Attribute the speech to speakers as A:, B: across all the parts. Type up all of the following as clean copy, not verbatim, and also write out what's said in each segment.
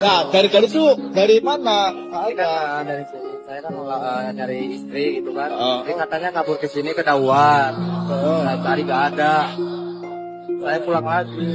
A: Nah, dari itu dari mana?
B: Dari sini. Saya kan nyari istri gitu kan. Ini katanya kabur ke sini ketahuan. Nah, tadi nggak ada. Saya pulang lagi.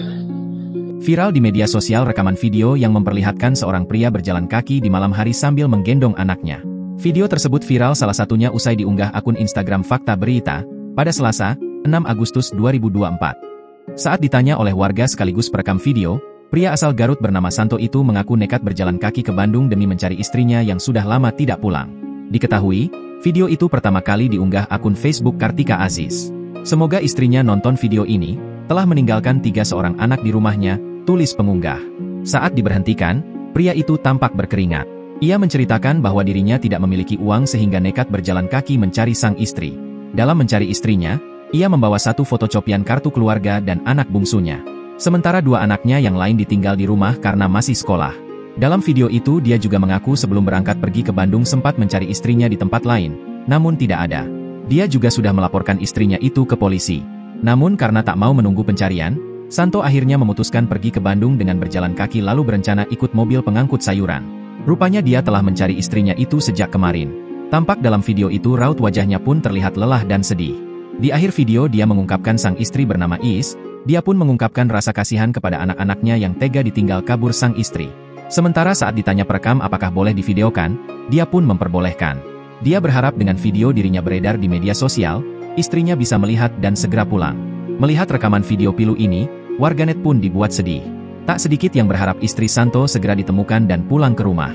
C: Viral di media sosial rekaman video yang memperlihatkan seorang pria berjalan kaki di malam hari sambil menggendong anaknya. Video tersebut viral salah satunya usai diunggah akun Instagram Fakta Berita pada Selasa, 6 Agustus 2024. Saat ditanya oleh warga sekaligus perekam video, pria asal Garut bernama Santo itu mengaku nekat berjalan kaki ke Bandung demi mencari istrinya yang sudah lama tidak pulang. Diketahui, video itu pertama kali diunggah akun Facebook Kartika Aziz. Semoga istrinya nonton video ini, telah meninggalkan 3 seorang anak di rumahnya, tulis pengunggah. Saat diberhentikan, pria itu tampak berkeringat. Ia menceritakan bahwa dirinya tidak memiliki uang sehingga nekat berjalan kaki mencari sang istri. Dalam mencari istrinya, ia membawa satu fotokopian kartu keluarga dan anak bungsunya. Sementara 2 anaknya yang lain ditinggal di rumah karena masih sekolah. Dalam video itu dia juga mengaku sebelum berangkat pergi ke Bandung sempat mencari istrinya di tempat lain, namun tidak ada. Dia juga sudah melaporkan istrinya itu ke polisi. Namun karena tak mau menunggu pencarian, Santo akhirnya memutuskan pergi ke Bandung dengan berjalan kaki lalu berencana ikut mobil pengangkut sayuran. Rupanya dia telah mencari istrinya itu sejak kemarin. Tampak dalam video itu raut wajahnya pun terlihat lelah dan sedih. Di akhir video dia mengungkapkan sang istri bernama Is, dia pun mengungkapkan rasa kasihan kepada anak-anaknya yang tega ditinggal kabur sang istri. Sementara saat ditanya perekam apakah boleh divideokan, dia pun memperbolehkan. Dia berharap dengan video dirinya beredar di media sosial, istrinya bisa melihat dan segera pulang. Melihat rekaman video pilu ini, warganet pun dibuat sedih. Tak sedikit yang berharap istri Santo segera ditemukan dan pulang ke rumah.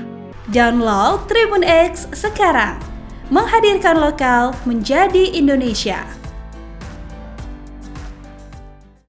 D: Download Tribun X sekarang, menghadirkan lokal menjadi Indonesia.